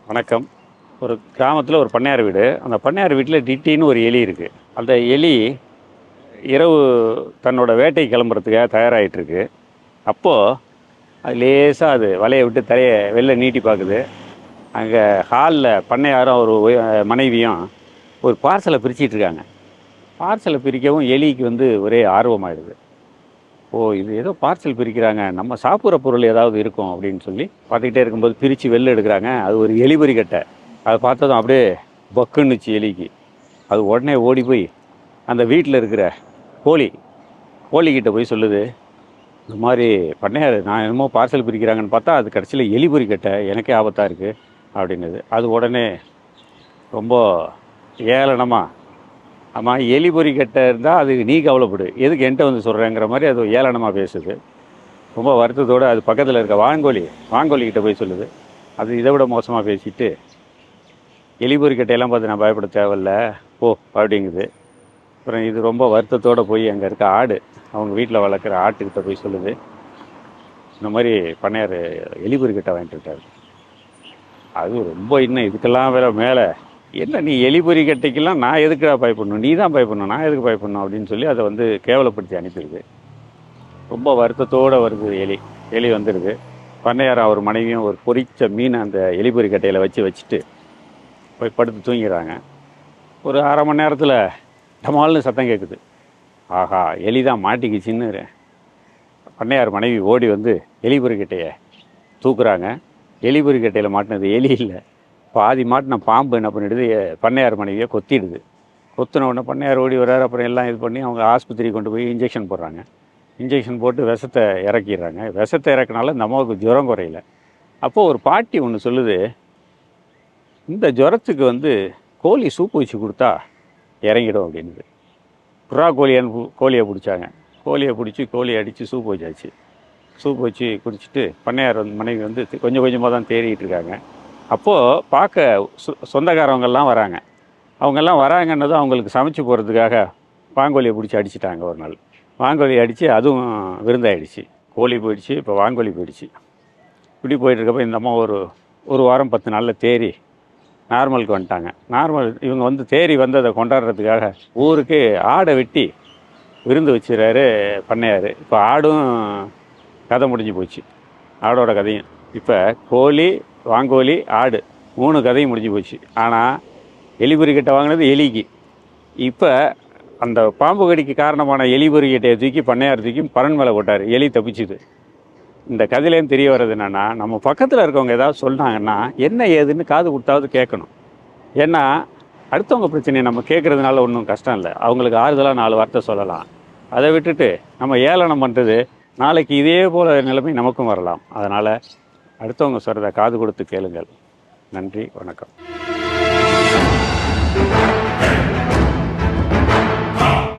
வணக்கம். ஒரு கிராமத்தில் ஒரு பண்ணையார் வீடு. அந்த பண்ணையார் வீட்டில் டிட்டின்னு ஒரு எலி இருக்குது. அந்த எலி இரவு தன்னோட வேட்டைக்கு கிளம்புறதுக்காக தயாராகிட்டுருக்கு. அப்போது அது லேசாக அது வலையை விட்டு தலையை வெளில நீட்டி பார்க்குது. அங்கே ஹாலில் பண்ணையாரும் அவர் மனைவியும் ஒரு பார்சலை பிரிச்சிட்டு இருக்காங்க. பார்சலை பிரிக்கவும் எலிக்கு ஒரே ஆர்வமாயிடுது. ஓ, இது ஏதோ பார்சல் பிரிக்கிறாங்க, நம்ம சாப்பிட்ற பொருள் ஏதாவது இருக்கும் அப்படின்னு சொல்லி பார்த்துக்கிட்டே இருக்கும்போது பிரித்து வெளில எடுக்கிறாங்க. அது ஒரு எலிபொறி கட்டை. அதை பார்த்ததும் அப்படியே பக்குன்னுச்சு எலிக்கு. அது உடனே ஓடி போய் அந்த வீட்டில் இருக்கிற கோழிக்கிட்ட போய் சொல்லுது, இந்த மாதிரி பண்ணையார் நான் என்னமோ பார்சல் பிரிக்கிறாங்கன்னு பார்த்தா அது கடைசியில் எலிபொறி கட்டை, எனக்கே ஆபத்தாக இருக்குது அப்படின்னது. அது உடனே ரொம்ப ஏளனமாக, ஆமாம் எலிபொறி கட்டை இருந்தால் அது நீ கவலைப்படு, எதுக்கு என்கிட்ட சொல்கிறேங்கிற மாதிரி அது ஏளனமாக பேசுது. ரொம்ப வருத்தத்தோடு அது பக்கத்தில் இருக்க வாங்கோலிக்கிட்ட போய் சொல்லுது. அது இதை விட மோசமாக பேசிட்டு, எலிபொறி கட்டையெல்லாம் பார்த்து நான் பயப்பட தேவையில்ல ஓ அப்படிங்குது. அப்புறம் இது ரொம்ப வருத்தத்தோடு போய் அங்கே இருக்க அவங்க வீட்டில் வளர்க்குற ஆட்டுக்கிட்ட போய் சொல்லுது, இந்த மாதிரி பண்ணையார் எலிபொறி கட்டை வாங்கிட்டு இருக்காரு. அது ரொம்ப இன்னும் இதுக்கெல்லாம் வேற மேலே, என்ன நீ எலிபொறி கட்டைக்கெல்லாம் நான் எதுக்குடா பயப்படணும், நீ தான் பயப்படணும், நான் எதுக்கு பயப்படணும் அப்படின்னு சொல்லி அதை கேவலப்படுத்தி அனுப்பிடுது. ரொம்ப வருத்தத்தோடு வருது எலி வந்துடுது. பண்ணையார் அவர் மனைவியும் ஒரு பொரிச்ச மீன் அந்த எலிபொறி கட்டையில் வச்சுட்டு போய் படுத்து தூங்கிடுறாங்க. ஒரு அரை மணி நேரத்தில் டமால்னு சத்தம் கேட்குது. ஆஹா, எலி தான் மாட்டிக்கிச்சின்னு பண்ணையார் மனைவி ஓடி எலிபொறி கட்டையை தூக்குறாங்க. எலிபொறி கட்டையில் மாட்டினது எலி இல்லை, பாதி மாட்டின பாம்பு என்ன பண்ணிடுது, பண்ணையார் மனைவியை கொத்திடுது. கொத்தின உடனே பண்ணையார் ஓடி வர்றாரு. அப்புறம் எல்லாம் இது பண்ணி அவங்க ஆஸ்பத்திரி கொண்டு போய் இன்ஜெக்ஷன் போடுறாங்க. இன்ஜெக்ஷன் போட்டு விஷத்தை இறக்கிடுறாங்க. விஷத்தை இறக்குனால இந்த அம்மாவுக்கு ஜுரம் குறையில. அப்போது ஒரு பாட்டி ஒன்று சொல்லுது, இந்த ஜுரத்துக்கு கோழி சூப்பு வச்சு கொடுத்தா இறங்கிடும் அப்படின்னுது. புறா கோழியை பிடிச்சாங்க. கோழியை அடித்து சூப்பு வச்சாச்சு. சூப்பு வச்சு குடிச்சிட்டு பண்ணையார் மனைவி கொஞ்சம் கொஞ்சமாக தான் தேறிட்டு இருக்காங்க. அப்போது பார்க்க சொந்தக்காரவங்கெல்லாம் வராங்க. அவங்கெல்லாம் வராங்கன்னதும் அவங்களுக்கு சமைச்சு போகிறதுக்காக வாங்கோலியை பிடிச்சி அடிச்சிட்டாங்க. ஒரு நாள் வாங்கோலியை அடித்து அதுவும் விருந்தாயிடுச்சு. கோழி போயிடுச்சு, இப்போ வாங்கோலி போயிடுச்சு. இப்படி போயிட்டுருக்கப்போ இந்த அம்மா ஒரு வாரம் 10 நாளில் தேறி நார்மலுக்கு வந்துட்டாங்க. இவங்க தேறி வந்ததை கொண்டாடுறதுக்காக ஊருக்கு ஆடை வெட்டி விருந்து வச்சுறாரு பண்ணையார். இப்போ ஆடும் கதை முடிஞ்சு போச்சு, ஆடோட கதையும். இப்போ கோழி, வாங்கோலி, ஆடு 3 கதையும் முடிஞ்சு போச்சு. ஆனால் எலிபொறி கட்டை வாங்கினது எலிக்கு. இப்போ அந்த பாம்பு கடிக்கு காரணமான எலிபொறி கட்டையை தூக்கி பண்ணையார் தூக்கி பரன் மேலே போட்டார். எலி தப்பிச்சுது. இந்த கதையிலேருந்து தெரிய வர்றது என்னென்னா, நம்ம பக்கத்தில் இருக்கவங்க ஏதாவது சொன்னாங்கன்னா என்ன ஏதுன்னு காது கொடுத்தாவது கேட்கணும். ஏன்னா அடுத்தவங்க பிரச்சனையை நம்ம கேட்குறதுனால ஒன்றும் கஷ்டம் இல்லை, அவங்களுக்கு ஆறுதலாக 4 வார்த்தை சொல்லலாம். அதை விட்டுட்டு நம்ம ஏளனம் பண்ணுறது, நாளைக்கு இதே போல் நிலைமை நமக்கும் வரலாம். அதனால் அடுத்தவங்க சொல்கிறத காது கொடுத்து கேளுங்கள். நன்றி, வணக்கம்.